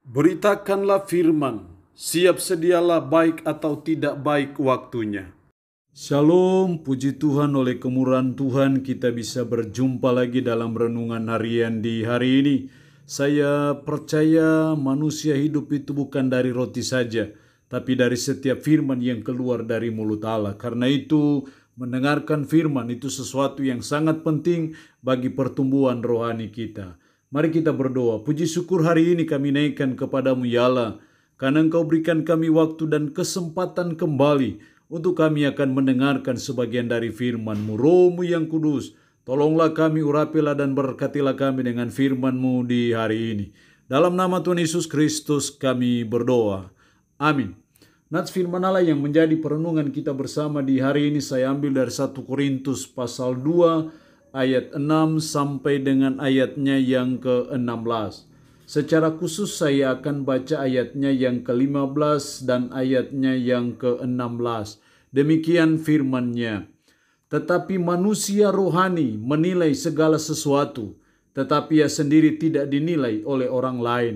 Beritakanlah firman, siap sedialah baik atau tidak baik waktunya. Shalom, puji Tuhan, oleh kemurahan Tuhan kita bisa berjumpa lagi dalam renungan harian di hari ini. Saya percaya manusia hidup itu bukan dari roti saja, tapi dari setiap firman yang keluar dari mulut Allah. Karena itu mendengarkan firman itu sesuatu yang sangat penting bagi pertumbuhan rohani kita. Mari kita berdoa. Puji syukur hari ini kami naikkan kepadamu ya Allah, karena Engkau berikan kami waktu dan kesempatan kembali untuk kami akan mendengarkan sebagian dari firman-Mu. Roh-Mu yang kudus, tolonglah kami, urapilah dan berkatilah kami dengan firman-Mu di hari ini. Dalam nama Tuhan Yesus Kristus kami berdoa. Amin. Nats firman Allah yang menjadi perenungan kita bersama di hari ini saya ambil dari 1 Korintus pasal 2 ayat 6 sampai dengan ayatnya yang ke-16. Secara khusus saya akan baca ayatnya yang ke-15 dan ayatnya yang ke-16. Demikian firman-Nya. Tetapi manusia rohani menilai segala sesuatu, tetapi ia sendiri tidak dinilai oleh orang lain.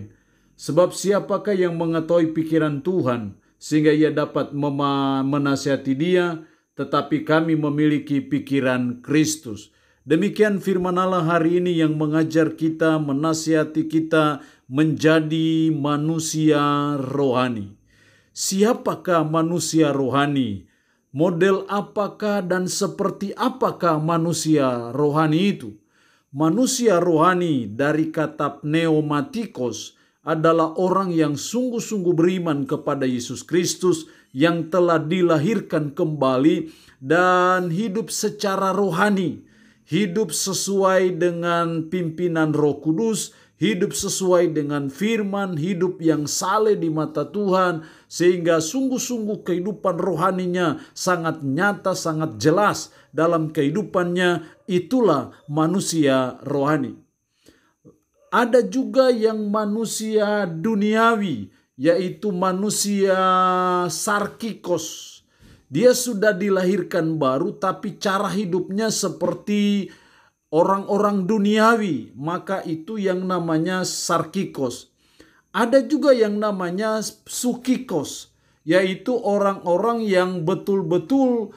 Sebab siapakah yang mengetahui pikiran Tuhan, sehingga ia dapat menasihati dia, tetapi kami memiliki pikiran Kristus. Demikian firman Allah hari ini yang mengajar kita, menasihati kita menjadi manusia rohani. Siapakah manusia rohani? Model apakah dan seperti apakah manusia rohani itu? Manusia rohani dari kata pneumatikos adalah orang yang sungguh-sungguh beriman kepada Yesus Kristus yang telah dilahirkan kembali dan hidup secara rohani. Hidup sesuai dengan pimpinan Roh Kudus, hidup sesuai dengan firman, hidup yang saleh di mata Tuhan, sehingga sungguh-sungguh kehidupan rohaninya sangat nyata, sangat jelas dalam kehidupannya. Itulah manusia rohani. Ada juga yang manusia duniawi, yaitu manusia sarkikos. Dia sudah dilahirkan baru tapi cara hidupnya seperti orang-orang duniawi, maka itu yang namanya sarkikos. Ada juga yang namanya sukikos, yaitu orang-orang yang betul-betul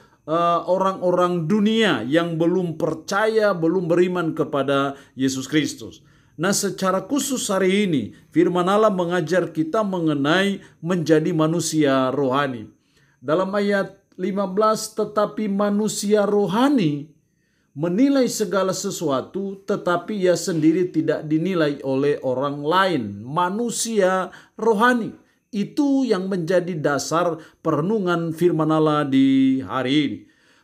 orang-orang dunia yang belum percaya, belum beriman kepada Yesus Kristus. Nah, secara khusus hari ini firman Allah mengajar kita mengenai menjadi manusia rohani. Dalam ayat 15, tetapi manusia rohani menilai segala sesuatu, tetapi ia sendiri tidak dinilai oleh orang lain. Manusia rohani. Itu yang menjadi dasar perenungan firman Allah di hari ini.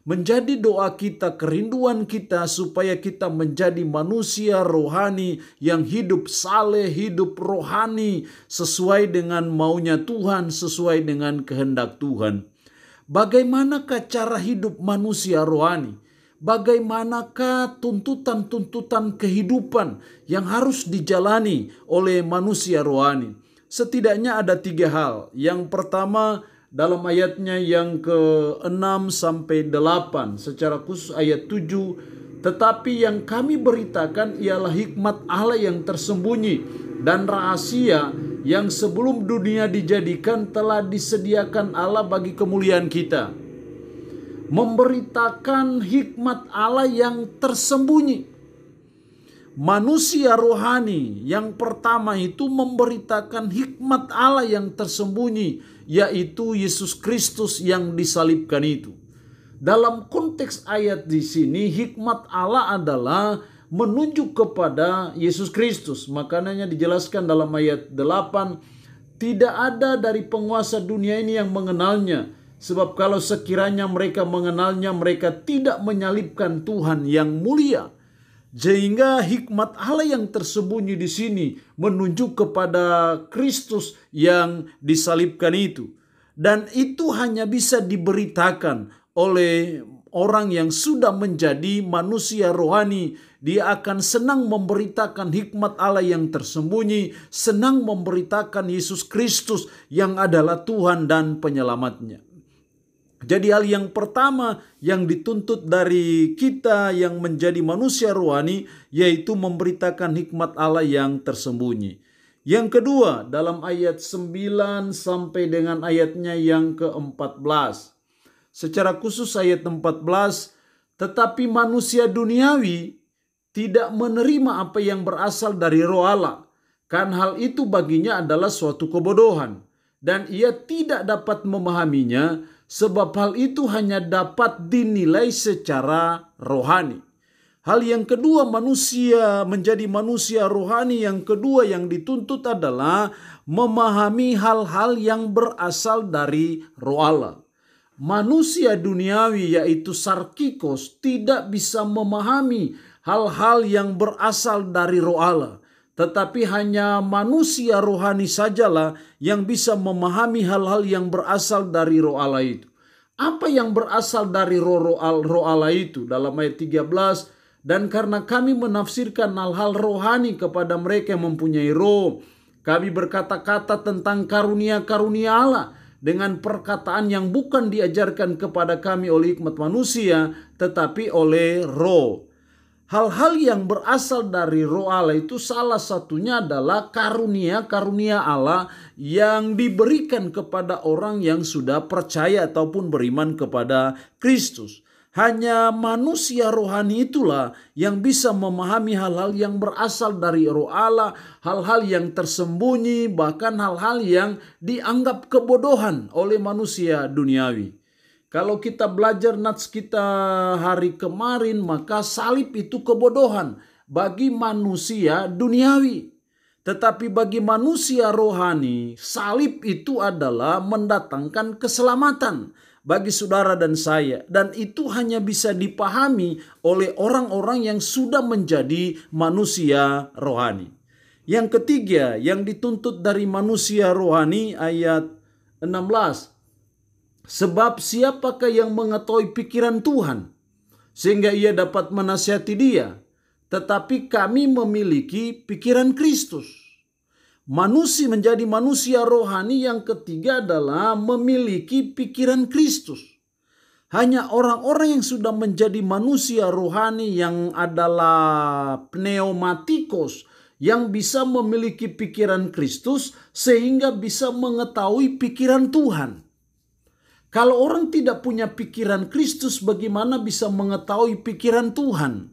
Menjadi doa kita, kerinduan kita supaya kita menjadi manusia rohani yang hidup saleh, hidup rohani sesuai dengan maunya Tuhan, sesuai dengan kehendak Tuhan. Bagaimanakah cara hidup manusia rohani? Bagaimanakah tuntutan-tuntutan kehidupan yang harus dijalani oleh manusia rohani? Setidaknya ada 3 hal. Yang pertama dalam ayatnya yang ke-6 sampai 8. Secara khusus ayat 7. Tetapi yang kami beritakan ialah hikmat Allah yang tersembunyi dan rahasia yang sebelum dunia dijadikan telah disediakan Allah bagi kemuliaan kita. Memberitakan hikmat Allah yang tersembunyi. Manusia rohani yang pertama itu memberitakan hikmat Allah yang tersembunyi, yaitu Yesus Kristus yang disalibkan itu. Dalam konteks ayat di sini, hikmat Allah adalah menunjuk kepada Yesus Kristus. Makanya dijelaskan dalam ayat 8, tidak ada dari penguasa dunia ini yang mengenalnya. Sebab kalau sekiranya mereka mengenalnya, mereka tidak menyalibkan Tuhan yang mulia. Sehingga hikmat Allah yang tersembunyi di sini menunjuk kepada Kristus yang disalibkan itu. Dan itu hanya bisa diberitakan oleh orang yang sudah menjadi manusia rohani. Dia akan senang memberitakan hikmat Allah yang tersembunyi, senang memberitakan Yesus Kristus yang adalah Tuhan dan penyelamatnya. Jadi hal yang pertama yang dituntut dari kita yang menjadi manusia rohani, yaitu memberitakan hikmat Allah yang tersembunyi. Yang kedua, dalam ayat 9 sampai dengan ayatnya yang ke-14. Secara khusus ayat 14, tetapi manusia duniawi tidak menerima apa yang berasal dari Roh Allah, kan hal itu baginya adalah suatu kebodohan, dan ia tidak dapat memahaminya, sebab hal itu hanya dapat dinilai secara rohani. Hal yang kedua, manusia menjadi manusia rohani yang kedua yang dituntut adalah memahami hal-hal yang berasal dari Roh Allah. Manusia duniawi yaitu sarkikos tidak bisa memahami hal-hal yang berasal dari Roh Allah. Tetapi hanya manusia rohani sajalah yang bisa memahami hal-hal yang berasal dari Roh Allah itu. Apa yang berasal dari Roh Allah itu? Dalam ayat 13, dan karena kami menafsirkan hal-hal rohani kepada mereka yang mempunyai roh, kami berkata-kata tentang karunia-karunia Allah dengan perkataan yang bukan diajarkan kepada kami oleh hikmat manusia, tetapi oleh roh. Hal-hal yang berasal dari Roh Allah itu salah satunya adalah karunia-karunia Allah yang diberikan kepada orang yang sudah percaya ataupun beriman kepada Kristus. Hanya manusia rohani itulah yang bisa memahami hal-hal yang berasal dari Roh Allah, hal-hal yang tersembunyi, bahkan hal-hal yang dianggap kebodohan oleh manusia duniawi. Kalau kita belajar nats kita hari kemarin, maka salib itu kebodohan bagi manusia duniawi. Tetapi bagi manusia rohani, salib itu adalah mendatangkan keselamatan bagi saudara dan saya. Dan itu hanya bisa dipahami oleh orang-orang yang sudah menjadi manusia rohani. Yang ketiga, yang dituntut dari manusia rohani ayat 16. Sebab siapakah yang mengetahui pikiran Tuhan sehingga ia dapat menasihati dia? Tetapi kami memiliki pikiran Kristus. Manusia menjadi manusia rohani yang ketiga adalah memiliki pikiran Kristus. Hanya orang-orang yang sudah menjadi manusia rohani yang adalah pneumatikos, yang bisa memiliki pikiran Kristus sehingga bisa mengetahui pikiran Tuhan. Kalau orang tidak punya pikiran Kristus, bagaimana bisa mengetahui pikiran Tuhan?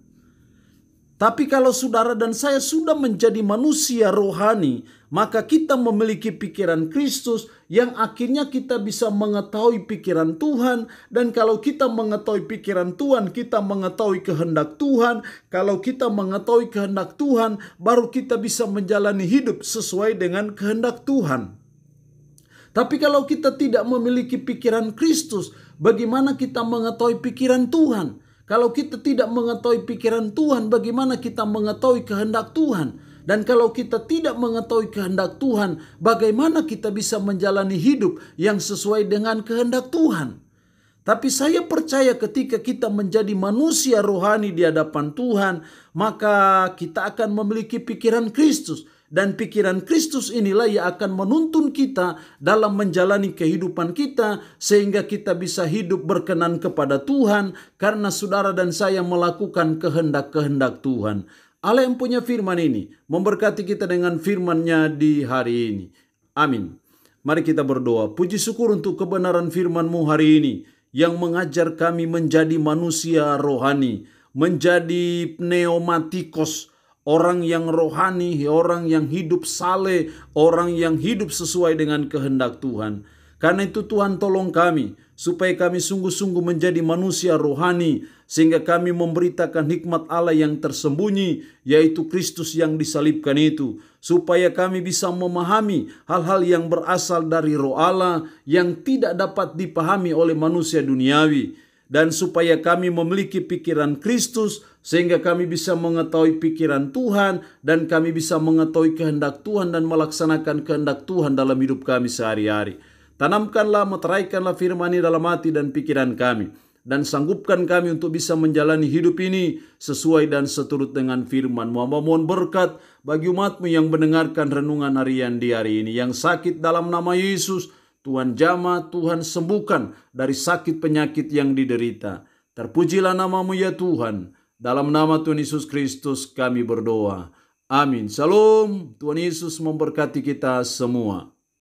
Tapi kalau saudara dan saya sudah menjadi manusia rohani, maka kita memiliki pikiran Kristus yang akhirnya kita bisa mengetahui pikiran Tuhan. Dan kalau kita mengetahui pikiran Tuhan, kita mengetahui kehendak Tuhan. Kalau kita mengetahui kehendak Tuhan, baru kita bisa menjalani hidup sesuai dengan kehendak Tuhan. Tapi kalau kita tidak memiliki pikiran Kristus, bagaimana kita mengetahui pikiran Tuhan? Kalau kita tidak mengetahui pikiran Tuhan, bagaimana kita mengetahui kehendak Tuhan? Dan kalau kita tidak mengetahui kehendak Tuhan, bagaimana kita bisa menjalani hidup yang sesuai dengan kehendak Tuhan? Tapi saya percaya ketika kita menjadi manusia rohani di hadapan Tuhan, maka kita akan memiliki pikiran Kristus. Dan pikiran Kristus inilah yang akan menuntun kita dalam menjalani kehidupan kita sehingga kita bisa hidup berkenan kepada Tuhan karena saudara dan saya melakukan kehendak-kehendak Tuhan. Allah yang punya firman ini memberkati kita dengan firman-Nya di hari ini. Amin. Mari kita berdoa. Puji syukur untuk kebenaran firman-Mu hari ini yang mengajar kami menjadi manusia rohani, menjadi pneumatikos, orang yang rohani, orang yang hidup saleh, orang yang hidup sesuai dengan kehendak Tuhan. Karena itu Tuhan tolong kami, supaya kami sungguh-sungguh menjadi manusia rohani, sehingga kami memberitakan hikmat Allah yang tersembunyi, yaitu Kristus yang disalibkan itu. Supaya kami bisa memahami hal-hal yang berasal dari Roh Allah, yang tidak dapat dipahami oleh manusia duniawi. Dan supaya kami memiliki pikiran Kristus, sehingga kami bisa mengetahui pikiran Tuhan, dan kami bisa mengetahui kehendak Tuhan dan melaksanakan kehendak Tuhan dalam hidup kami sehari-hari. Tanamkanlah, meteraikanlah firman ini dalam hati dan pikiran kami, dan sanggupkan kami untuk bisa menjalani hidup ini sesuai dan seturut dengan firman-Mu. Mohon berkat bagi umat-Mu yang mendengarkan renungan harian di hari ini. Yang sakit dalam nama Yesus, Tuhan jamah, Tuhan sembuhkan dari sakit penyakit yang diderita. Terpujilah nama-Mu ya Tuhan. Dalam nama Tuhan Yesus Kristus kami berdoa. Amin. Shalom. Tuhan Yesus memberkati kita semua.